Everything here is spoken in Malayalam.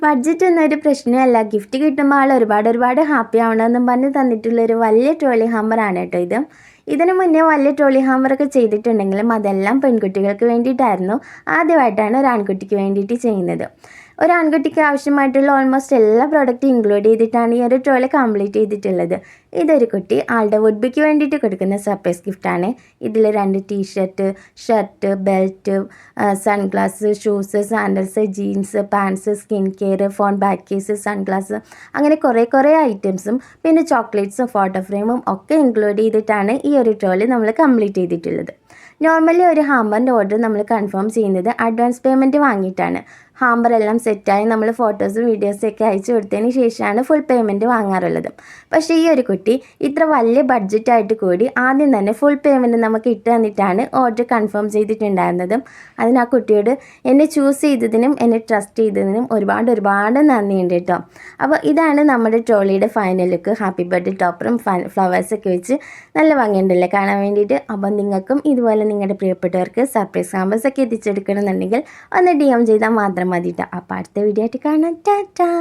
ബഡ്ജറ്റ് ഒന്നും ഒരു പ്രശ്നമല്ല. ഗിഫ്റ്റ് കിട്ടുമ്പോൾ ആൾ ഒരുപാട് ഹാപ്പി ആവണമെന്നും പറഞ്ഞ് തന്നിട്ടുള്ളൊരു വലിയ ട്രോളി ഹാമറാണ് കേട്ടോ ഇത്. ഇതിനു മുന്നേ വലിയ ട്രോളി ഹാമറൊക്കെ ചെയ്തിട്ടുണ്ടെങ്കിലും അതെല്ലാം പെൺകുട്ടികൾക്ക് വേണ്ടിയിട്ടായിരുന്നു. ആദ്യമായിട്ടാണ് ഒരു ആൺകുട്ടിക്ക് വേണ്ടിയിട്ട് ചെയ്യുന്നത്. ഒരു ആൺകുട്ടിക്ക് ആവശ്യമായിട്ടുള്ള ഓൾമോസ്റ്റ് എല്ലാ പ്രോഡക്റ്റും ഇൻക്ലൂഡ് ചെയ്തിട്ടാണ് ഈ ഒരു ട്രോളി കംപ്ലീറ്റ് ചെയ്തിട്ടുള്ളത്. ഇതൊരു കുട്ടി ആളുടെ വുഡ്ബിക്ക് വേണ്ടിയിട്ട് കൊടുക്കുന്ന സർപ്രൈസ് ഗിഫ്റ്റാണ്. ഇതിൽ 2 T-shirt, shirt, belt, sunglass, shoes, sandals, jeans, pants, skin care, phone back case, sunglass, അങ്ങനെ കുറേ ഐറ്റംസും പിന്നെ ചോക്ലേറ്റ്സും ഫോട്ടോ ഫ്രെയിമും ഒക്കെ ഇൻക്ലൂഡ് ചെയ്തിട്ടാണ് ഈ ഒരു ട്രോളി നമ്മൾ കംപ്ലീറ്റ് ചെയ്തിട്ടുള്ളത്. നോർമലി ഒരു ഹാമ്പറിൻ്റെ ഓർഡർ നമ്മൾ കൺഫേം ചെയ്യുന്നത് അഡ്വാൻസ് പേയ്മെൻറ്റ് വാങ്ങിയിട്ടാണ്. ഹാമ്പറെല്ലാം സെറ്റായി നമ്മൾ ഫോട്ടോസും വീഡിയോസൊക്കെ അയച്ചു കൊടുത്തതിന് ശേഷമാണ് ഫുൾ പേയ്മെൻറ്റ് വാങ്ങാറുള്ളത്. പക്ഷേ ഈ ഒരു കുട്ടി ഇത്ര വലിയ ബഡ്ജറ്റായിട്ട് കൂടി ആദ്യം തന്നെ ഫുൾ പേയ്മെൻറ്റ് നമുക്ക് ഇട്ട് തന്നിട്ടാണ് ഓർഡർ കൺഫേം ചെയ്തിട്ടുണ്ടായിരുന്നത്. അതിന് ആ കുട്ടിയോട് എന്നെ ചൂസ് ചെയ്തതിനും എന്നെ ട്രസ്റ്റ് ചെയ്തതിനും ഒരുപാട് നന്ദിയുണ്ട് കേട്ടോ. അപ്പോൾ ഇതാണ് നമ്മുടെ ട്രോളിയുടെ ഫൈനൽ ലുക്ക്. ഹാപ്പി ബർത്ത്ഡേ ടോപ്പറും ഫ്ലവേഴ്സൊക്കെ വെച്ച് നല്ല ഭംഗിയുണ്ടല്ലേ കാണാൻ വേണ്ടിയിട്ട്. അപ്പോൾ നിങ്ങൾക്കും ഇതുപോലെ നിങ്ങളുടെ പ്രിയപ്പെട്ടവർക്ക് സർപ്രൈസ് ഹാമ്പേഴ്സൊക്കെ എത്തിച്ചെടുക്കണമെന്നുണ്ടെങ്കിൽ ഒന്ന് DM ചെയ്താൽ മാത്രം മതി കേട്ടോ. അപ്പോൾ അടുത്ത വീഡിയോ ആയിട്ട് കാണാം. ടാറ്റാ.